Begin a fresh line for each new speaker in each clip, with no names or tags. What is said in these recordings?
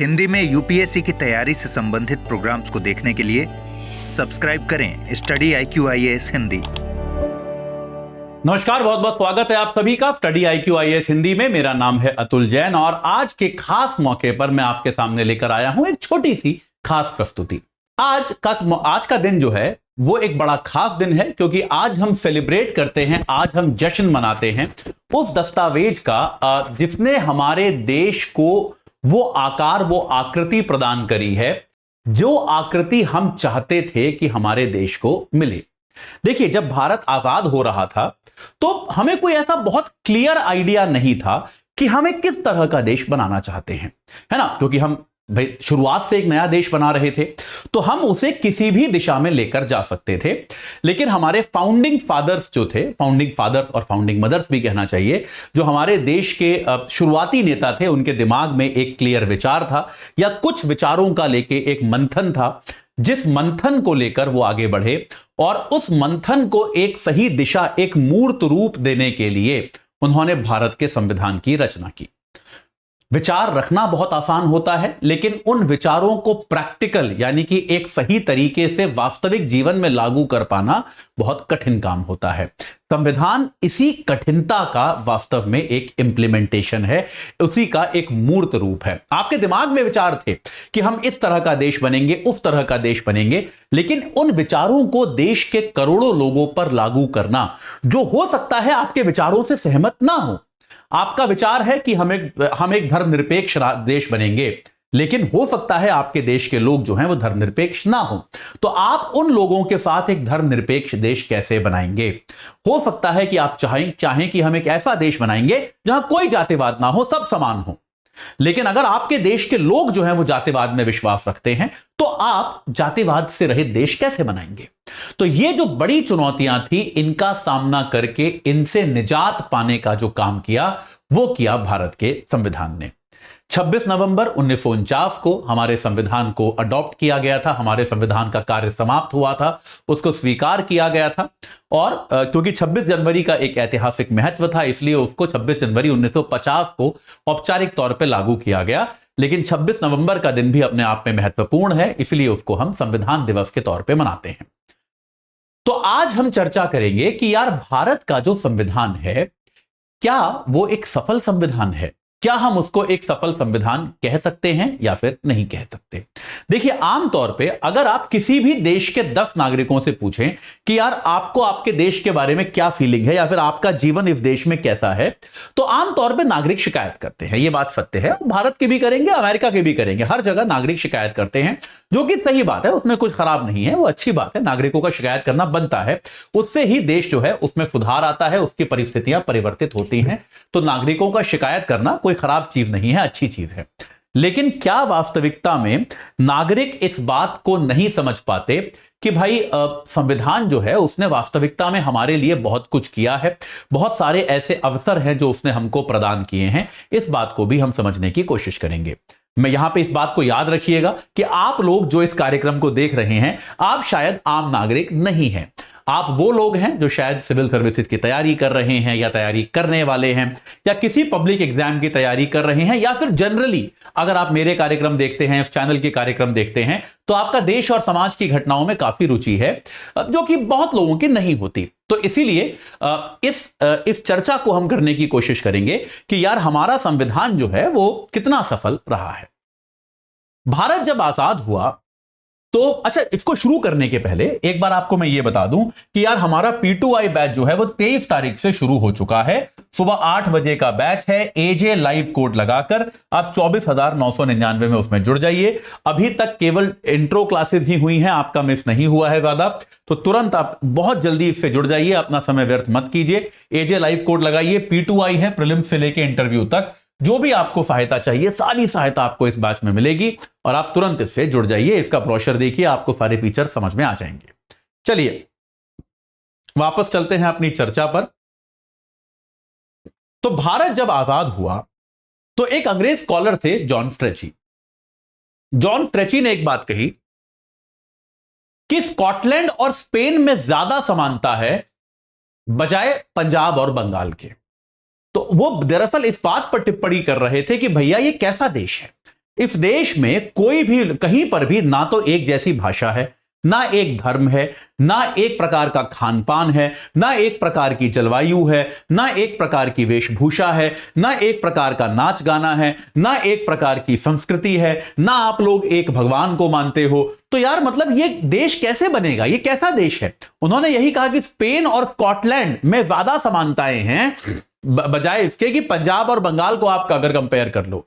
हिंदी में यूपीएससी की तैयारी से संबंधित प्रोग्राम्स को देखने के लिए सब्सक्राइब करें स्टडी IQ IAS हिंदी।
नमस्कार, बहुत बहुत स्वागत है आप सभी का स्टडी IQ IAS हिंदी में। मेरा नाम है अतुल जैन और आज के खास मौके पर मैं आपके सामने लेकर आया हूं एक छोटी सी खास प्रस्तुति। आज का दिन जो है वो एक बड़ा खास दिन है, क्योंकि आज हम सेलिब्रेट करते हैं, आज हम जश्न मनाते हैं उस दस्तावेज का जिसने हमारे देश को वो आकार, वो आकृति प्रदान करी है जो आकृति हम चाहते थे कि हमारे देश को मिले। देखिए, जब भारत आजाद हो रहा था तो हमें कोई ऐसा बहुत क्लियर आइडिया नहीं था कि हमें किस तरह का देश बनाना चाहते हैं, है ना। क्योंकि हम भाई शुरुआत से एक नया देश बना रहे थे तो हम उसे किसी भी दिशा में लेकर जा सकते थे। लेकिन हमारे फाउंडिंग फादर्स जो थे, फाउंडिंग फादर्स और फाउंडिंग मदर्स भी कहना चाहिए, जो हमारे देश के शुरुआती नेता थे, उनके दिमाग में एक क्लियर विचार था या कुछ विचारों का लेके एक मंथन था, जिस मंथन को लेकर वो आगे बढ़े और उस मंथन को एक सही दिशा, एक मूर्त रूप देने के लिए उन्होंने भारत के संविधान की रचना की। विचार रखना बहुत आसान होता है, लेकिन उन विचारों को प्रैक्टिकल यानी कि एक सही तरीके से वास्तविक जीवन में लागू कर पाना बहुत कठिन काम होता है। संविधान इसी कठिनता का वास्तव में एक इंप्लीमेंटेशन है, उसी का एक मूर्त रूप है। आपके दिमाग में विचार थे कि हम इस तरह का देश बनेंगे, उस तरह का देश बनेंगे, लेकिन उन विचारों को देश के करोड़ों लोगों पर लागू करना, जो हो सकता है आपके विचारों से सहमत ना हो। आपका विचार है कि हम एक धर्मनिरपेक्ष देश बनेंगे, लेकिन हो सकता है आपके देश के लोग जो हैं वो धर्मनिरपेक्ष ना हो, तो आप उन लोगों के साथ एक धर्मनिरपेक्ष देश कैसे बनाएंगे। हो सकता है कि आप चाहें कि हम एक ऐसा देश बनाएंगे जहां कोई जातिवाद ना हो, सब समान हो। लेकिन अगर आपके देश के लोग जो हैं वो जातिवाद में विश्वास रखते हैं तो आप जातिवाद से रहित देश कैसे बनाएंगे। तो ये जो बड़ी चुनौतियां थी, इनका सामना करके इनसे निजात पाने का जो काम किया वो किया भारत के संविधान ने। 26 नवंबर 1949 को हमारे संविधान को अडॉप्ट किया गया था, हमारे संविधान का कार्य समाप्त हुआ था, उसको स्वीकार किया गया था। और क्योंकि 26 जनवरी का एक ऐतिहासिक महत्व था, इसलिए उसको 26 जनवरी 1950 को औपचारिक तौर पर लागू किया गया। लेकिन 26 नवंबर का दिन भी अपने आप में महत्वपूर्ण है, इसलिए उसको हम संविधान दिवस के तौर पर मनाते हैं। तो आज हम चर्चा करेंगे कि यार, भारत का जो संविधान है, क्या वो एक सफल संविधान है? क्या हम उसको एक सफल संविधान कह सकते हैं या फिर नहीं कह सकते? देखिए, आमतौर पे अगर आप किसी भी देश के 10 नागरिकों से पूछें कि यार आपको आपके देश के बारे में क्या फीलिंग है या फिर आपका जीवन इस देश में कैसा है, तो आमतौर पे नागरिक शिकायत करते हैं। ये बात सत्य है, भारत के भी करेंगे, अमेरिका के भी करेंगे, हर जगह नागरिक शिकायत करते हैं, जो कि सही बात है, उसमें कुछ खराब नहीं है, वो अच्छी बात है। नागरिकों का शिकायत करना बनता है, उससे ही देश जो है उसमें सुधार आता है, उसकी परिस्थितियां परिवर्तित होती हैं। तो नागरिकों का शिकायत करना कोई खराब चीज नहीं है, अच्छी चीज है। लेकिन क्या वास्तविकता में नागरिक इस बात को नहीं समझ पाते कि भाई संविधान जो है उसने वास्तविकता में हमारे लिए बहुत कुछ किया है, बहुत सारे ऐसे अवसर हैं जो उसने हमको प्रदान किए हैं। इस बात को भी हम समझने की कोशिश करेंगे। मैं यहां पे इस बात को याद रखिएगा कि आप लोग जो इस कार्यक्रम को देख रहे हैं, आप शायद आम नागरिक नहीं हैं। आप वो लोग हैं जो शायद सिविल सर्विसेज की तैयारी कर रहे हैं या तैयारी करने वाले हैं या किसी पब्लिक एग्जाम की तैयारी कर रहे हैं, या फिर जनरली अगर आप मेरे कार्यक्रम देखते हैं, इस चैनल के कार्यक्रम देखते हैं, तो आपका देश और समाज की घटनाओं में काफी रुचि है, जो कि बहुत लोगों की नहीं होती। तो इसीलिए इस चर्चा को हम करने की कोशिश करेंगे कि यार हमारा संविधान जो है वो कितना सफल रहा है। भारत जब आजाद हुआ तो अच्छा, इसको शुरू करने के पहले एक बार आपको मैं ये बता दूं कि यार हमारा P2I बैच जो है वो 23 तारीख से शुरू हो चुका है। सुबह 8 बजे का बैच है। AJ लाइव कोड लगाकर आप 24,999 में उसमें जुड़ जाइए। अभी तक केवल इंट्रो क्लासेस ही हुई हैं, आपका मिस नहीं हुआ है ज्यादा, तो तुरंत आप बहुत जल्दी इससे जुड़ जाइए, अपना समय व्यर्थ मत कीजिए। AJ लाइव कोड लगाइए। P2I है, प्रीलिम्स से लेके इंटरव्यू तक, जो भी आपको सहायता चाहिए सारी सहायता आपको इस बैच में मिलेगी और आप तुरंत इससे जुड़ जाइए। इसका ब्रोशर देखिए, आपको सारे फीचर समझ में आ जाएंगे। चलिए वापस चलते हैं अपनी चर्चा पर। तो भारत जब आजाद हुआ तो एक अंग्रेज स्कॉलर थे जॉन स्ट्रेची। जॉन स्ट्रेची ने एक बात कही कि स्कॉटलैंड और स्पेन में ज्यादा समानता है बजाय पंजाब और बंगाल के। तो वो दरअसल इस बात पर टिप्पणी कर रहे थे कि भैया ये कैसा देश है इस देश में कोई भी कहीं पर भी ना तो एक जैसी भाषा है, ना एक धर्म है, ना एक प्रकार का खान पान है, ना एक प्रकार की जलवायु है, ना एक प्रकार की वेशभूषा है, ना एक प्रकार का नाच गाना है, ना एक प्रकार की संस्कृति है, ना आप लोग एक भगवान को मानते हो। तो यार मतलब ये देश कैसे बनेगा? ये कैसा देश है? उन्होंने यही कहा कि स्पेन और स्कॉटलैंड में ज्यादा समानताएं हैं बजाय इसके कि पंजाब और बंगाल को आप अगर कंपेयर कर लो।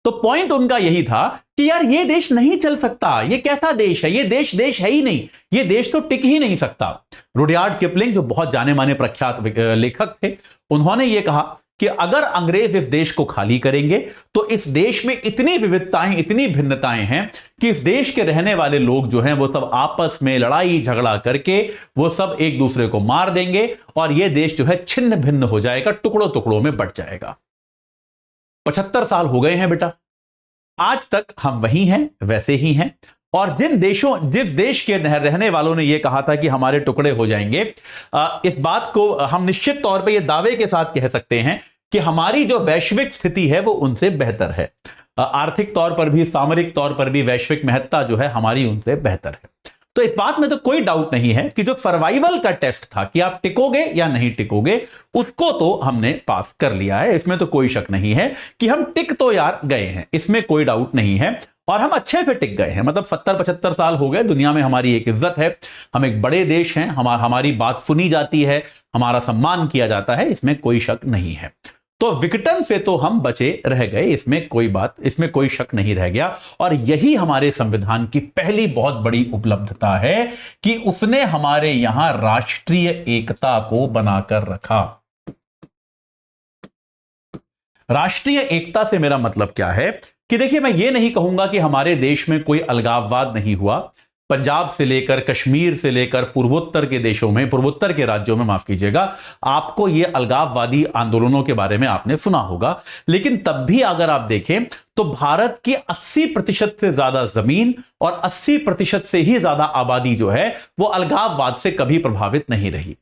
तो पॉइंट उनका यही था कि यार ये देश नहीं चल सकता, ये कैसा देश है? ये देश देश है ही नहीं, ये देश तो टिक ही नहीं सकता। रुडयार्ड किपलिंग जो बहुत जाने माने प्रख्यात लेखक थे, उन्होंने ये कहा कि अगर अंग्रेज इस देश को खाली करेंगे तो इस देश में इतनी विविधताएं, इतनी भिन्नताएं हैं कि इस देश के रहने वाले लोग जो हैं वो सब आपस में लड़ाई झगड़ा करके वो सब एक दूसरे को मार देंगे और ये देश जो है छिन्न भिन्न हो जाएगा, टुकड़ों टुकड़ों में बंट जाएगा। 75 साल हो गए हैं बेटा, आज तक हम वही हैं, वैसे ही हैं। और जिस देश के रहने वालों ने यह कहा था कि हमारे टुकड़े हो जाएंगे, इस बात को हम निश्चित तौर पे यह दावे के साथ कह सकते हैं कि हमारी जो वैश्विक स्थिति है वो उनसे बेहतर है। आर्थिक तौर पर भी, सामरिक तौर पर भी वैश्विक महत्ता जो है हमारी उनसे बेहतर है। तो इस बात में तो कोई डाउट नहीं है कि जो सर्वाइवल का टेस्ट था कि आप टिकोगे या नहीं टिकोगे, उसको तो हमने पास कर लिया है। इसमें तो कोई शक नहीं है कि हम टिक तो यार गए हैं, इसमें कोई डाउट नहीं है। और हम अच्छे से टिक गए हैं, मतलब 70-75 साल हो गए, दुनिया में हमारी एक इज्जत है, हम एक बड़े देश हैं, हमारी बात सुनी जाती है, हमारा सम्मान किया जाता है, इसमें कोई शक नहीं है। तो विघटन से तो हम बचे रह गए, इसमें कोई शक नहीं रह गया। और यही हमारे संविधान की पहली बहुत बड़ी उपलब्धता है कि उसने हमारे यहां राष्ट्रीय एकता को बनाकर रखा। राष्ट्रीय एकता से मेरा मतलब क्या है कि देखिए, मैं ये नहीं कहूंगा कि हमारे देश में कोई अलगाववाद नहीं हुआ। पंजाब से लेकर, कश्मीर से लेकर पूर्वोत्तर के देशों में, पूर्वोत्तर के राज्यों में, माफ कीजिएगा, आपको ये अलगाववादी आंदोलनों के बारे में आपने सुना होगा। लेकिन तब भी अगर आप देखें तो भारत की 80% से ज्यादा जमीन और 80% से ही ज्यादा आबादी जो है वो अलगाववाद से कभी प्रभावित नहीं रही।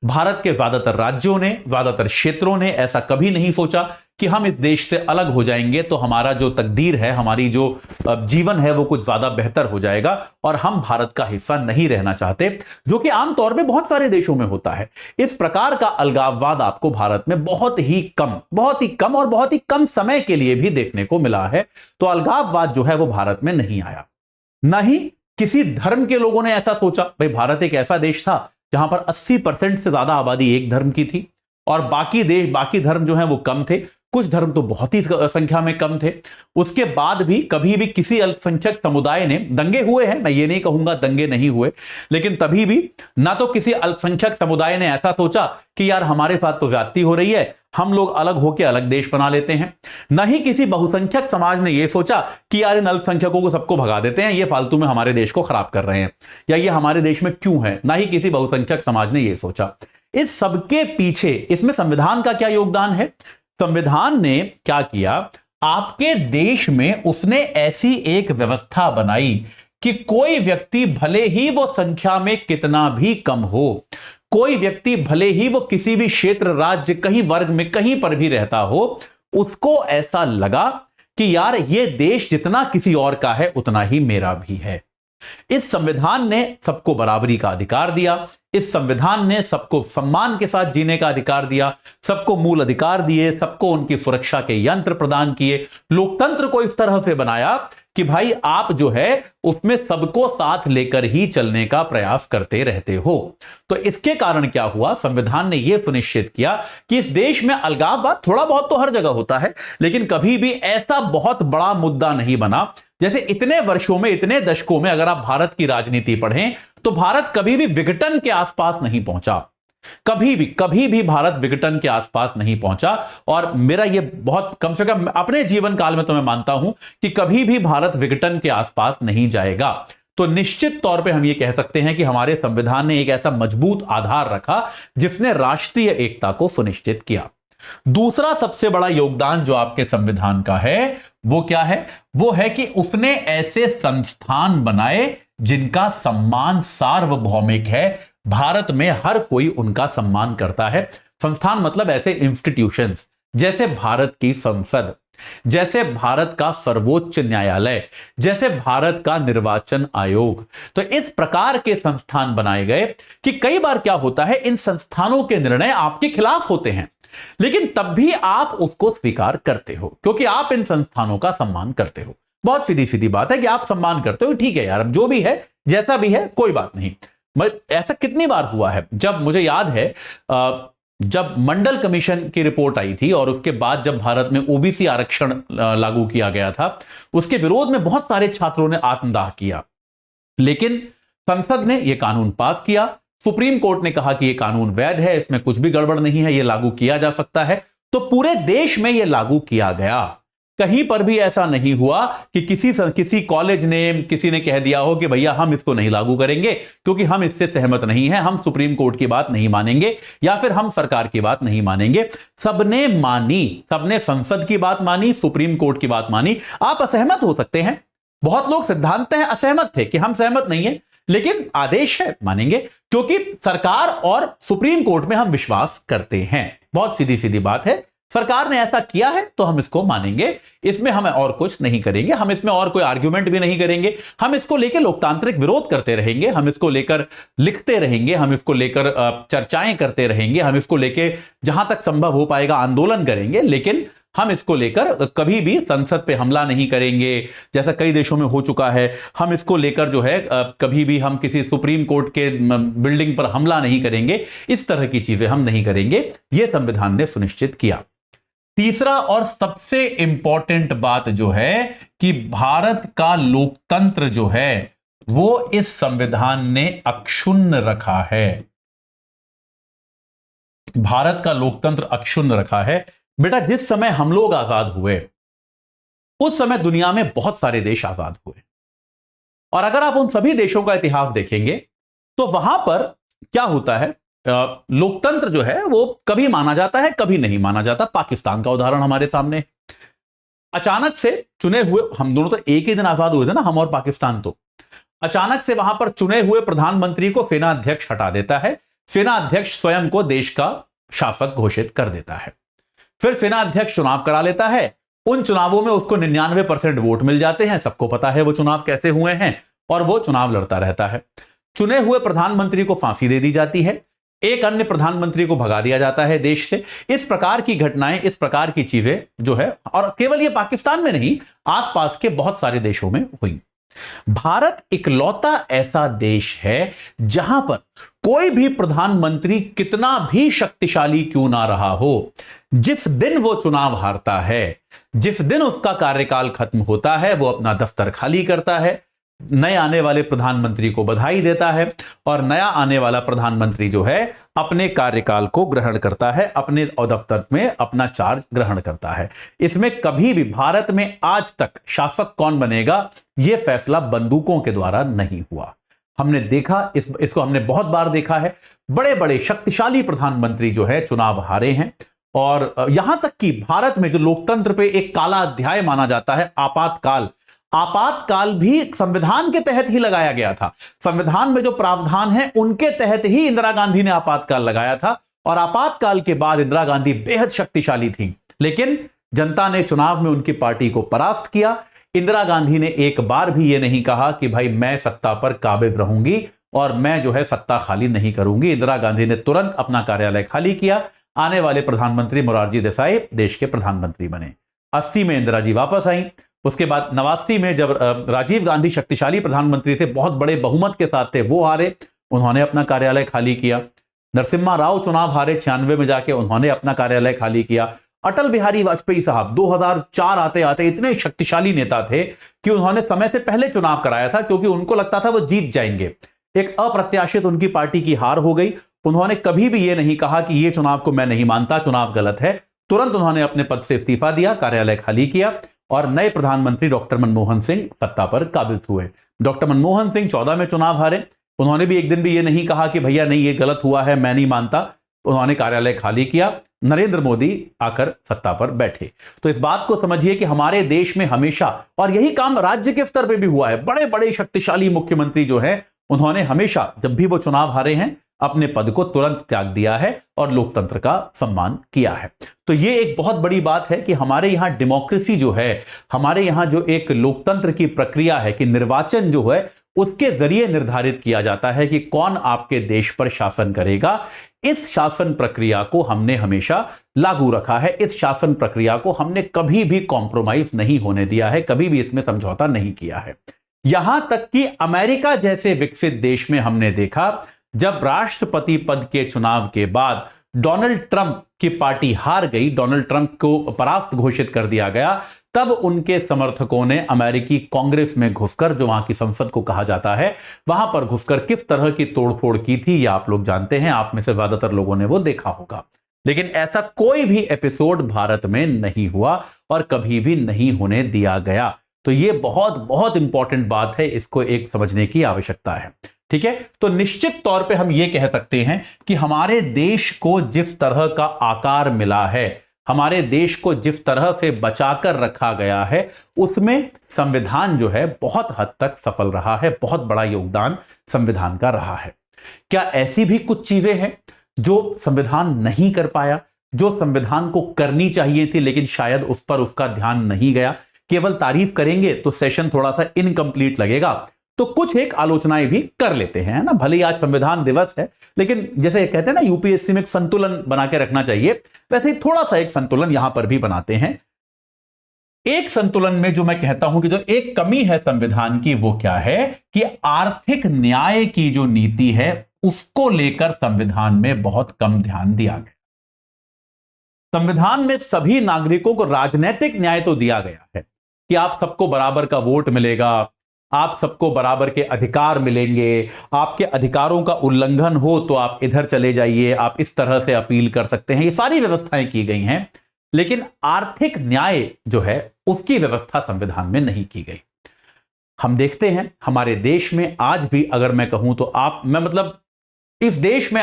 भारत के ज्यादातर राज्यों ने, ज्यादातर क्षेत्रों ने ऐसा कभी नहीं सोचा कि हम इस देश से अलग हो जाएंगे तो हमारा जो तकदीर है, हमारी जो जीवन है वो कुछ ज्यादा बेहतर हो जाएगा और हम भारत का हिस्सा नहीं रहना चाहते, जो कि आमतौर पे बहुत सारे देशों में होता है। इस प्रकार का अलगाववाद आपको भारत में बहुत ही कम और बहुत ही कम समय के लिए भी देखने को मिला है। तो अलगाववाद जो है वो भारत में नहीं आया। ना ही किसी धर्म के लोगों ने ऐसा सोचा। भाई, भारत एक ऐसा देश था जहां पर 80% से ज्यादा आबादी एक धर्म की थी और बाकी धर्म जो है वो कम थे। कुछ धर्म तो बहुत ही संख्या में कम थे। उसके बाद भी कभी भी किसी अल्पसंख्यक समुदाय ने, दंगे हुए हैं, मैं ये नहीं कहूंगा दंगे नहीं हुए, लेकिन तभी भी ना तो किसी अल्पसंख्यक समुदाय ने ऐसा सोचा कि यार हमारे साथ तो ज्यादती हो रही है, हम लोग अलग होकर अलग देश बना लेते हैं। ना ही किसी बहुसंख्यक समाज ने यह सोचा कि यार इन अल्पसंख्यकों को सबको भगा देते हैं, ये फालतू में हमारे देश को खराब कर रहे हैं, या ये हमारे देश में क्यों है। ना ही किसी बहुसंख्यक समाज ने यह सोचा। इस सबके पीछे इसमें संविधान का क्या योगदान है? संविधान ने क्या किया, आपके देश में उसने ऐसी एक व्यवस्था बनाई कि कोई व्यक्ति भले ही वो संख्या में कितना भी कम हो, कोई व्यक्ति भले ही वो किसी भी क्षेत्र, राज्य, कहीं वर्ग में कहीं पर भी रहता हो, उसको ऐसा लगा कि यार ये देश जितना किसी और का है उतना ही मेरा भी है। इस संविधान ने सबको बराबरी का अधिकार दिया। इस संविधान ने सबको सम्मान के साथ जीने का अधिकार दिया, सबको मूल अधिकार दिए, सबको उनकी सुरक्षा के यंत्र प्रदान किए। लोकतंत्र को इस तरह से बनाया कि भाई आप जो है उसमें सबको साथ लेकर ही चलने का प्रयास करते रहते हो। तो इसके कारण क्या हुआ, संविधान ने यह सुनिश्चित किया कि इस देश में अलगाववाद थोड़ा बहुत तो हर जगह होता है, लेकिन कभी भी ऐसा बहुत बड़ा मुद्दा नहीं बना। जैसे इतने वर्षों में, इतने दशकों में अगर आप भारत की राजनीति पढ़ें तो भारत कभी भी विघटन के आसपास नहीं पहुंचा। कभी भी भारत विघटन के आसपास नहीं पहुंचा। और मेरा यह बहुत, कम से कम अपने जीवन काल में तो मैं मानता हूं कि कभी भी भारत विघटन के आसपास नहीं जाएगा। तो निश्चित तौर पे हम ये कह सकते हैं कि हमारे संविधान ने एक ऐसा मजबूत आधार रखा जिसने राष्ट्रीय एकता को सुनिश्चित किया। दूसरा सबसे बड़ा योगदान जो आपके संविधान का है वो क्या है? वो है कि उसने ऐसे संस्थान बनाए जिनका सम्मान सार्वभौमिक है। भारत में हर कोई उनका सम्मान करता है। संस्थान मतलब ऐसे इंस्टीट्यूशंस जैसे भारत की संसद, जैसे भारत का सर्वोच्च न्यायालय, जैसे भारत का निर्वाचन आयोग। तो इस प्रकार के संस्थान बनाए गए कि कई बार क्या होता है, इन संस्थानों के निर्णय आपके खिलाफ होते हैं, लेकिन तब भी आप उसको स्वीकार करते हो क्योंकि आप इन संस्थानों का सम्मान करते हो। बहुत सीधी सीधी बात है कि आप सम्मान करते हो, ठीक है यार, अब जो भी है जैसा भी है कोई बात नहीं। ऐसा कितनी बार हुआ है, जब मुझे याद है जब मंडल कमीशन की रिपोर्ट आई थी और उसके बाद जब भारत में ओबीसी आरक्षण लागू किया गया था, उसके विरोध में बहुत सारे छात्रों ने आत्मदाह किया, लेकिन संसद ने यह कानून पास किया। सुप्रीम कोर्ट ने कहा कि यह कानून वैध है, इसमें कुछ भी गड़बड़ नहीं है, यह लागू किया जा सकता है। तो पूरे देश में यह लागू किया गया। कहीं पर भी ऐसा नहीं हुआ कि किसी कॉलेज ने, किसी ने कह दिया हो कि भैया हम इसको नहीं लागू करेंगे क्योंकि हम इससे सहमत नहीं हैं, हम सुप्रीम कोर्ट की बात नहीं मानेंगे या फिर हम सरकार की बात नहीं मानेंगे। सबने मानी, सबने संसद की बात मानी, सुप्रीम कोर्ट की बात मानी। आप असहमत हो सकते हैं, बहुत लोग सिद्धांततः असहमत थे कि हम सहमत नहीं है, लेकिन आदेश है मानेंगे क्योंकि सरकार और सुप्रीम कोर्ट में हम विश्वास करते हैं। बहुत सीधी सीधी बात है, सरकार ने ऐसा किया है तो हम इसको मानेंगे, इसमें हम और कुछ नहीं करेंगे, हम इसमें और कोई आर्ग्यूमेंट भी नहीं करेंगे, हम इसको लेकर लोकतांत्रिक विरोध करते रहेंगे, हम इसको लेकर लिखते रहेंगे, हम इसको लेकर चर्चाएं करते रहेंगे, हम इसको लेकर जहां तक संभव हो पाएगा आंदोलन करेंगे, लेकिन हम इसको लेकर कभी भी संसद पे हमला नहीं करेंगे जैसा कई देशों में हो चुका है। हम इसको लेकर जो है कभी भी हम किसी सुप्रीम कोर्ट के बिल्डिंग पर हमला नहीं करेंगे, इस तरह की चीजें हम नहीं करेंगे, यह संविधान ने सुनिश्चित किया। तीसरा और सबसे इंपॉर्टेंट बात जो है कि भारत का लोकतंत्र जो है वो इस संविधान ने अक्षुण्ण रखा है। भारत का लोकतंत्र अक्षुण्ण रखा है। बेटा, जिस समय हम लोग आजाद हुए उस समय दुनिया में बहुत सारे देश आजाद हुए, और अगर आप उन सभी देशों का इतिहास देखेंगे तो वहां पर क्या होता है, लोकतंत्र जो है वो कभी माना जाता है, कभी नहीं माना जाता। पाकिस्तान का उदाहरण हमारे सामने, अचानक से चुने हुए, हम दोनों तो एक ही दिन आजाद हुए थे ना, हम और पाकिस्तान, तो अचानक से वहां पर चुने हुए प्रधानमंत्री को सेना अध्यक्ष हटा देता है, सेना अध्यक्ष स्वयं को देश का शासक घोषित कर देता है, फिर सेना अध्यक्ष चुनाव करा लेता है, उन चुनावों में उसको 99% वोट मिल जाते हैं, सबको पता है वो चुनाव कैसे हुए हैं, और वो चुनाव लड़ता रहता है। चुने हुए प्रधानमंत्री को फांसी दे दी जाती है, एक अन्य प्रधानमंत्री को भगा दिया जाता है देश से। इस प्रकार की घटनाएं, इस प्रकार की चीजें जो है, और केवल ये पाकिस्तान में नहीं, आसपास के बहुत सारे देशों में हुई। भारत इकलौता ऐसा देश है जहां पर कोई भी प्रधानमंत्री कितना भी शक्तिशाली क्यों ना रहा हो, जिस दिन वो चुनाव हारता है, जिस दिन उसका कार्यकाल खत्म होता है, वो अपना दफ्तर खाली करता है, नए आने वाले प्रधानमंत्री को बधाई देता है, और नया आने वाला प्रधानमंत्री जो है अपने कार्यकाल को ग्रहण करता है, अपने दफ्तर में अपना चार्ज ग्रहण करता है। इसमें कभी भी भारत में आज तक शासक कौन बनेगा यह फैसला बंदूकों के द्वारा नहीं हुआ। हमने देखा, इसको हमने बहुत बार देखा है, बड़े बड़े शक्तिशाली प्रधानमंत्री जो है चुनाव हारे हैं। और यहां तक कि भारत में जो लोकतंत्र पे एक काला अध्याय माना जाता है, आपातकाल, आपातकाल भी संविधान के तहत ही लगाया गया था। संविधान में जो प्रावधान है उनके तहत ही इंदिरा गांधी ने आपातकाल लगाया था, और आपातकाल के बाद इंदिरा गांधी बेहद शक्तिशाली थी, लेकिन जनता ने चुनाव में उनकी पार्टी को परास्त किया। इंदिरा गांधी ने एक बार भी यह नहीं कहा कि भाई मैं सत्ता पर काबिज रहूंगी और मैं जो है सत्ता खाली नहीं करूंगी। इंदिरा गांधी ने तुरंत अपना कार्यालय खाली किया। आने वाले प्रधानमंत्री मोरारजी देसाई देश के प्रधानमंत्री बने। 80 में इंदिरा जी वापस आई। उसके बाद 89 में जब राजीव गांधी शक्तिशाली प्रधानमंत्री थे, बहुत बड़े बहुमत के साथ थे, वो हारे, उन्होंने अपना कार्यालय खाली किया। नरसिम्हा राव चुनाव हारे 96 में जाके, उन्होंने अपना कार्यालय खाली किया। अटल बिहारी वाजपेयी साहब 2004 आते आते इतने शक्तिशाली नेता थे कि उन्होंने समय से पहले चुनाव कराया था, क्योंकि उनको लगता था वो जीत जाएंगे। एक अप्रत्याशित उनकी पार्टी की हार हो गई। उन्होंने कभी भी ये नहीं कहा कि ये चुनाव को मैं नहीं मानता, चुनाव गलत है। तुरंत उन्होंने अपने पद से इस्तीफा दिया, कार्यालय खाली किया, और नए प्रधानमंत्री डॉक्टर मनमोहन सिंह सत्ता पर काबिज हुए। डॉक्टर मनमोहन सिंह 14 में चुनाव हारे। उन्होंने भी एक दिन भी ये नहीं कहा कि भैया नहीं, ये गलत हुआ है, मैं नहीं मानता। उन्होंने कार्यालय खाली किया। नरेंद्र मोदी आकर सत्ता पर बैठे। तो इस बात को समझिए कि हमारे देश में हमेशा, और यही काम राज्य के स्तर पर भी हुआ है, बड़े बड़े शक्तिशाली मुख्यमंत्री जो है, उन्होंने हमेशा जब भी वो चुनाव हारे हैं, अपने पद को तुरंत त्याग दिया है और लोकतंत्र का सम्मान किया है। तो ये एक बहुत बड़ी बात है कि हमारे यहां डेमोक्रेसी जो है, हमारे यहां जो एक लोकतंत्र की प्रक्रिया है कि निर्वाचन जो है उसके जरिए निर्धारित किया जाता है कि कौन आपके देश पर शासन करेगा। इस शासन प्रक्रिया को हमने हमेशा लागू रखा है। इस शासन प्रक्रिया को हमने कभी भी कॉम्प्रोमाइज नहीं होने दिया है, कभी भी इसमें समझौता नहीं किया है। यहां तक कि अमेरिका जैसे विकसित देश में हमने देखा, जब राष्ट्रपति पद के चुनाव के बाद डोनाल्ड ट्रंप की पार्टी हार गई, डोनाल्ड ट्रंप को परास्त घोषित कर दिया गया, तब उनके समर्थकों ने अमेरिकी कांग्रेस में घुसकर, जो वहां की संसद को कहा जाता है, वहां पर घुसकर किस तरह की तोड़फोड़ की थी, यह आप लोग जानते हैं। आप में से ज्यादातर लोगों ने वो देखा होगा। लेकिन ऐसा कोई भी एपिसोड भारत में नहीं हुआ और कभी भी नहीं होने दिया गया। तो ये बहुत बहुत इंपॉर्टेंट बात है, इसको एक समझने की आवश्यकता है। ठीक है, तो निश्चित तौर पे हम ये कह सकते हैं कि हमारे देश को जिस तरह का आकार मिला है, हमारे देश को जिस तरह से बचाकर रखा गया है, उसमें संविधान जो है बहुत हद तक सफल रहा है। बहुत बड़ा योगदान संविधान का रहा है। क्या ऐसी भी कुछ चीजें हैं जो संविधान नहीं कर पाया, जो संविधान को करनी चाहिए थी लेकिन शायद उस पर उसका ध्यान नहीं गया? केवल तारीफ करेंगे तो सेशन थोड़ा सा इनकम्प्लीट लगेगा, तो कुछ एक आलोचनाएं भी कर लेते हैं, है ना। भले ही आज संविधान दिवस है, लेकिन जैसे कहते हैं ना यूपीएससी में एक संतुलन बना के रखना चाहिए, वैसे ही थोड़ा सा एक संतुलन यहां पर भी बनाते हैं। एक संतुलन में जो मैं कहता हूं कि जो एक कमी है संविधान की, वो क्या है कि आर्थिक न्याय की जो नीति है उसको लेकर संविधान में बहुत कम ध्यान दिया गया। संविधान में सभी नागरिकों को राजनीतिक न्याय तो दिया गया है कि आप सबको बराबर का वोट मिलेगा, आप सबको बराबर के अधिकार मिलेंगे, आपके अधिकारों का उल्लंघन हो तो आप इधर चले जाइए, आप इस तरह से अपील कर सकते हैं, ये सारी व्यवस्थाएं की गई हैं। लेकिन आर्थिक न्याय जो है उसकी व्यवस्था संविधान में नहीं की गई। हम देखते हैं हमारे देश में आज भी, अगर मैं कहूं तो इस देश में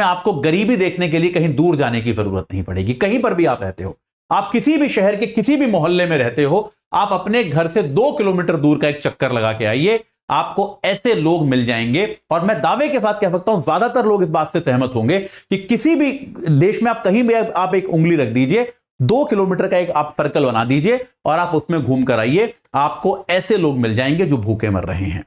आपको गरीबी देखने के लिए कहीं दूर जाने की जरूरत नहीं पड़ेगी। कहीं पर भी आप रहते हो, आप किसी भी शहर के किसी भी मोहल्ले में रहते हो, आप अपने घर से 2 किलोमीटर दूर का एक चक्कर लगा के आइए, आपको ऐसे लोग मिल जाएंगे। और मैं दावे के साथ कह सकता हूं ज्यादातर लोग इस बात से सहमत होंगे कि किसी भी देश में आप कहीं भी आप एक उंगली रख दीजिए, 2 किलोमीटर का एक आप सर्कल बना दीजिए और आप उसमें घूम कर आइए, आपको ऐसे लोग मिल जाएंगे जो भूखे मर रहे हैं।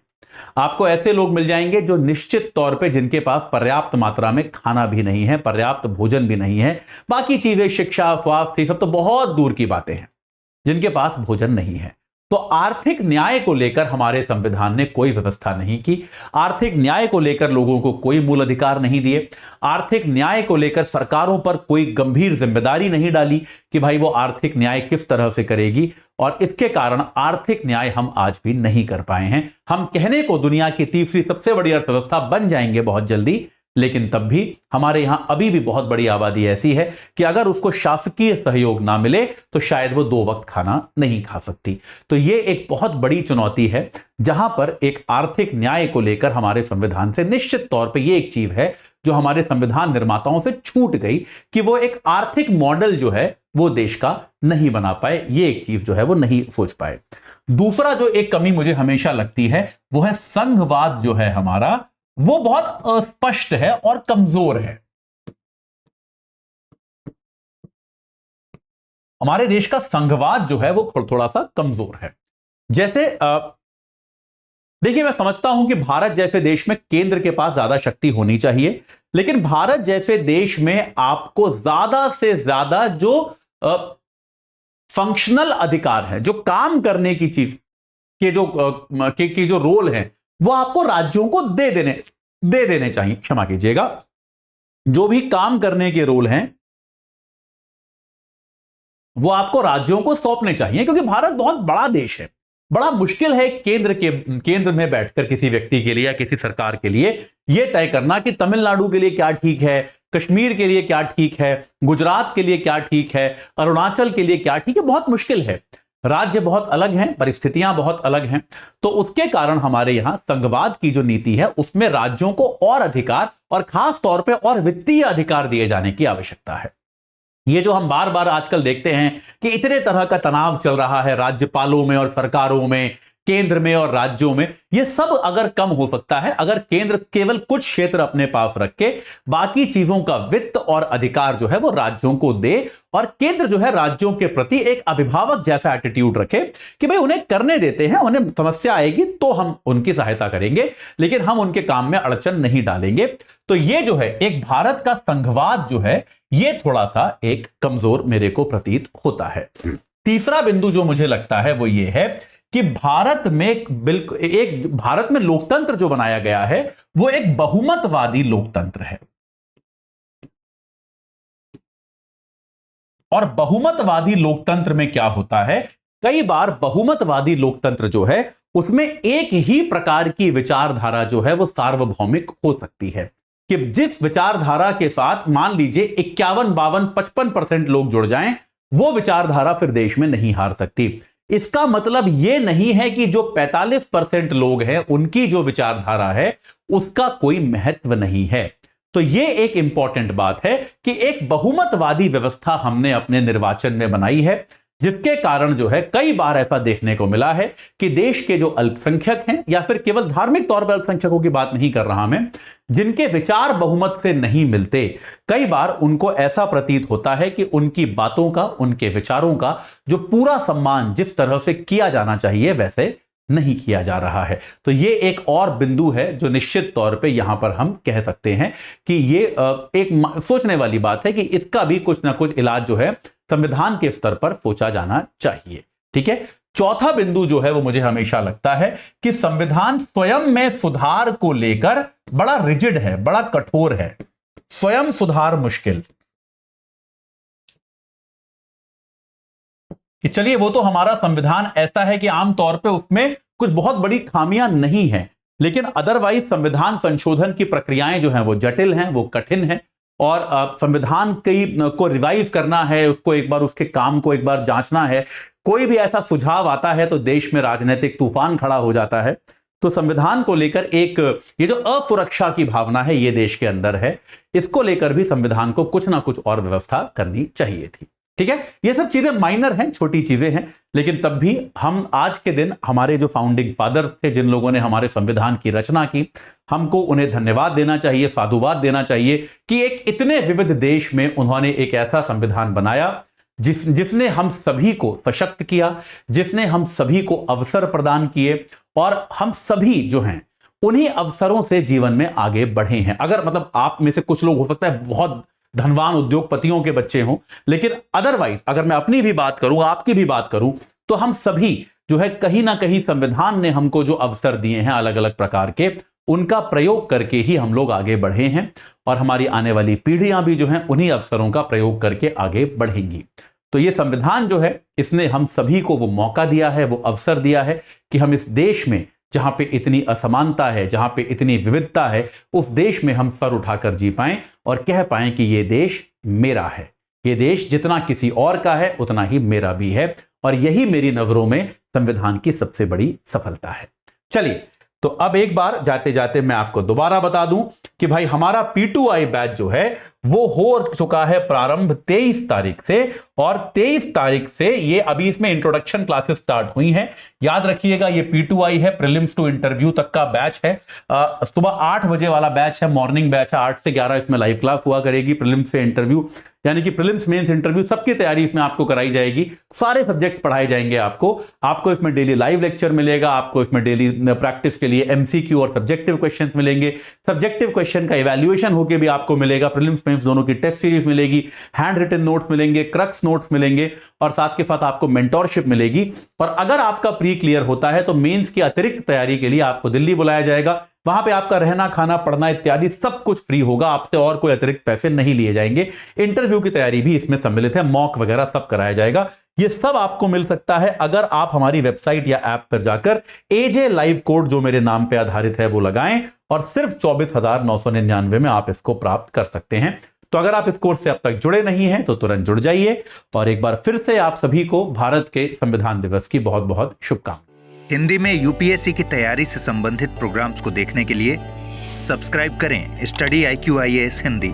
आपको ऐसे लोग मिल जाएंगे जो निश्चित तौर पे जिनके पास पर्याप्त मात्रा में खाना भी नहीं है, पर्याप्त भोजन भी नहीं है, बाकी चीजें शिक्षा स्वास्थ्य सब तो बहुत दूर की बातें हैं, जिनके पास भोजन नहीं है। तो आर्थिक न्याय को लेकर हमारे संविधान ने कोई व्यवस्था नहीं की। आर्थिक न्याय को लेकर लोगों को कोई मूल अधिकार नहीं दिए। आर्थिक न्याय को लेकर सरकारों पर कोई गंभीर जिम्मेदारी नहीं डाली कि भाई वो आर्थिक न्याय किस तरह से करेगी। और इसके कारण आर्थिक न्याय हम आज भी नहीं कर पाए हैं। हम कहने को दुनिया की तीसरी सबसे बड़ी अर्थव्यवस्था बन जाएंगे बहुत जल्दी, लेकिन तब भी हमारे यहां अभी भी बहुत बड़ी आबादी ऐसी है कि अगर उसको शासकीय सहयोग ना मिले तो शायद वो 2 वक्त खाना नहीं खा सकती। तो ये एक बहुत बड़ी चुनौती है, जहां पर एक आर्थिक न्याय को लेकर हमारे संविधान से निश्चित तौर पे ये एक चीज है जो हमारे संविधान निर्माताओं से छूट गई कि वो एक आर्थिक मॉडल जो है वो देश का नहीं बना पाए। ये एक चीज जो है वो नहीं सोच पाए। दूसरा जो एक कमी मुझे हमेशा लगती है वो है संघवाद जो है हमारा, वो बहुत अस्पष्ट है और कमजोर है। हमारे देश का संघवाद जो है वो थोड़ा सा कमजोर है। जैसे देखिए, मैं समझता हूं कि भारत जैसे देश में केंद्र के पास ज्यादा शक्ति होनी चाहिए, लेकिन भारत जैसे देश में आपको ज्यादा से ज्यादा जो फंक्शनल अधिकार है, जो काम करने की चीज के जो रोल है, वो आपको राज्यों को दे देने चाहिए। क्षमा कीजिएगा, जो भी काम करने के रोल हैं वो आपको राज्यों को सौंपने चाहिए, क्योंकि भारत बहुत बड़ा देश है। बड़ा मुश्किल है केंद्र में बैठकर किसी व्यक्ति के लिए या किसी सरकार के लिए यह तय करना कि तमिलनाडु के लिए क्या ठीक है, कश्मीर के लिए क्या ठीक है, गुजरात के लिए क्या ठीक है, अरुणाचल के लिए क्या ठीक है। बहुत मुश्किल है। राज्य बहुत अलग हैं, परिस्थितियां बहुत अलग हैं। तो उसके कारण हमारे यहां संघवाद की जो नीति है उसमें राज्यों को और अधिकार और खास तौर पे और वित्तीय अधिकार दिए जाने की आवश्यकता है। ये जो हम बार बार आजकल देखते हैं कि इतने तरह का तनाव चल रहा है राज्यपालों में और सरकारों में केंद्र में और राज्यों में, ये सब अगर कम हो सकता है अगर केंद्र केवल कुछ क्षेत्र अपने पास रख के बाकी चीजों का वित्त और अधिकार जो है वो राज्यों को दे, और केंद्र जो है राज्यों के प्रति एक अभिभावक जैसा एटीट्यूड रखे कि भाई उन्हें करने देते हैं, उन्हें समस्या आएगी तो हम उनकी सहायता करेंगे, लेकिन हम उनके काम में अड़चन नहीं डालेंगे। तो ये जो है एक भारत का संघवाद जो है ये थोड़ा सा एक कमजोर मेरे को प्रतीत होता है। तीसरा बिंदु जो मुझे लगता है वो ये है कि भारत में लोकतंत्र जो बनाया गया है वो एक बहुमतवादी लोकतंत्र है, और बहुमतवादी लोकतंत्र में क्या होता है, कई बार बहुमतवादी लोकतंत्र जो है उसमें एक ही प्रकार की विचारधारा जो है वो सार्वभौमिक हो सकती है, कि जिस विचारधारा के साथ मान लीजिए 51, 52, 55% लोग जुड़ जाएं, वो विचारधारा फिर देश में नहीं हार सकती। इसका मतलब यह नहीं है कि जो 45% लोग हैं उनकी जो विचारधारा है उसका कोई महत्व नहीं है। तो यह एक इंपॉर्टेंट बात है कि एक बहुमतवादी व्यवस्था हमने अपने निर्वाचन में बनाई है, जिसके कारण जो है कई बार ऐसा देखने को मिला है कि देश के जो अल्पसंख्यक हैं, या फिर केवल धार्मिक तौर पर अल्पसंख्यकों की बात नहीं कर रहा मैं, जिनके विचार बहुमत से नहीं मिलते, कई बार उनको ऐसा प्रतीत होता है कि उनकी बातों का, उनके विचारों का जो पूरा सम्मान जिस तरह से किया जाना चाहिए वैसे नहीं किया जा रहा है। तो ये एक और बिंदु है जो निश्चित तौर पे यहां पर हम कह सकते हैं कि ये एक सोचने वाली बात है कि इसका भी कुछ ना कुछ इलाज जो है संविधान के स्तर पर सोचा जाना चाहिए। ठीक है। चौथा बिंदु जो है वो मुझे हमेशा लगता है कि संविधान स्वयं में सुधार को लेकर बड़ा रिजिड है, बड़ा कठोर है। स्वयं सुधार मुश्किल, कि चलिए वो तो हमारा संविधान ऐसा है कि आमतौर पे उसमें कुछ बहुत बड़ी खामियां नहीं है, लेकिन अदरवाइज संविधान संशोधन की प्रक्रियाएं जो हैं वो जटिल हैं, वो कठिन हैं, और संविधान को रिवाइज करना है, उसको एक बार उसके काम को एक बार जांचना है। कोई भी ऐसा सुझाव आता है तो देश में राजनीतिक तूफान खड़ा हो जाता है। तो संविधान को लेकर एक ये जो असुरक्षा की भावना है ये देश के अंदर है, इसको लेकर भी संविधान को कुछ ना कुछ और व्यवस्था करनी चाहिए थी। ठीक है। ये सब चीजें माइनर हैं, छोटी चीजें हैं, लेकिन तब भी हम आज के दिन हमारे जो फाउंडिंग फादर्स थे, जिन लोगों ने हमारे संविधान की रचना की, हमको उन्हें धन्यवाद देना चाहिए, साधुवाद देना चाहिए कि एक इतने विविध देश में उन्होंने एक ऐसा संविधान बनाया जिसने हम सभी को सशक्त किया, जिसने हम सभी को अवसर प्रदान किए, और हम सभी जो हैं उन्हीं अवसरों से जीवन में आगे बढ़े हैं। अगर मतलब आप में से कुछ लोग हो सकता है बहुत धनवान उद्योगपतियों के बच्चे हों, लेकिन अदरवाइज अगर मैं अपनी भी बात करूं, आपकी भी बात करूं, तो हम सभी जो है कहीं ना कहीं संविधान ने हमको जो अवसर दिए हैं अलग अलग प्रकार के, उनका प्रयोग करके ही हम लोग आगे बढ़े हैं, और हमारी आने वाली पीढ़ियां भी जो हैं उन्हीं अवसरों का प्रयोग करके आगे बढ़ेंगी। तो ये संविधान जो है इसने हम सभी को वो मौका दिया है, वो अवसर दिया है कि हम इस देश में जहां पे इतनी असमानता है, जहां पे इतनी विविधता है, उस देश में हम सर उठाकर जी पाएं और कह पाएं कि ये देश मेरा है। ये देश जितना किसी और का है उतना ही मेरा भी है, और यही मेरी नजरों में संविधान की सबसे बड़ी सफलता है। चलिए, तो अब एक बार जाते जाते मैं आपको दोबारा बता दूं कि भाई हमारा P2I बैच जो है वो हो चुका है प्रारंभ 23 तारीख से, और 23 तारीख से ये अभी इसमें इंट्रोडक्शन क्लासेस स्टार्ट हुई हैं। याद रखिएगा ये P2I है, प्रीलिम्स टू इंटरव्यू तक का बैच है। सुबह 8 बजे वाला बैच है, मॉर्निंग बैच है, 8 से 11 इसमें लाइव क्लास हुआ करेगी। प्रीलिम्स से इंटरव्यू यानी कि प्रीलिम्स मेंस इंटरव्यू सबकी तैयारी इसमें आपको कराई जाएगी। सारे सब्जेक्ट्स पढ़ाए जाएंगे आपको इसमें डेली लाइव लेक्चर मिलेगा, आपको इसमें डेली प्रैक्टिस के लिए MCQ और सब्जेक्टिव क्वेश्चंस मिलेंगे। सब्जेक्टिव क्वेश्चन का इवैल्यूएशन होकर भी आपको मिलेगा, प्रीलिम्स मेंस दोनों की टेस्ट सीरीज मिलेगी, हैंड रिटन नोट्स मिलेंगे, क्रक्स नोट्स मिलेंगे, और साथ के साथ आपको मेंटोरशिप मिलेगी। और अगर आपका प्री क्लियर होता है तो मेंस की अतिरिक्त तैयारी के लिए आपको दिल्ली बुलाया जाएगा। वहां पे आपका रहना, खाना, पढ़ना इत्यादि सब कुछ फ्री होगा, आपसे और कोई अतिरिक्त पैसे नहीं लिए जाएंगे। इंटरव्यू की तैयारी भी इसमें सम्मिलित है, मॉक वगैरह सब कराया जाएगा। ये सब आपको मिल सकता है अगर आप हमारी वेबसाइट या ऐप पर जाकर AJ लाइव कोड जो मेरे नाम पे आधारित है वो लगाएं, और सिर्फ 24,999 में आप इसको प्राप्त कर सकते हैं। तो अगर आप इस कोर्स से अब तक जुड़े नहीं हैं तो तुरंत जुड़ जाइए। और एक बार फिर से आप सभी को भारत के संविधान दिवस की बहुत बहुत शुभकामनाएं।
हिंदी में UPSC की तैयारी से संबंधित प्रोग्राम्स को देखने के लिए सब्सक्राइब करें स्टडी IQ IAS हिंदी।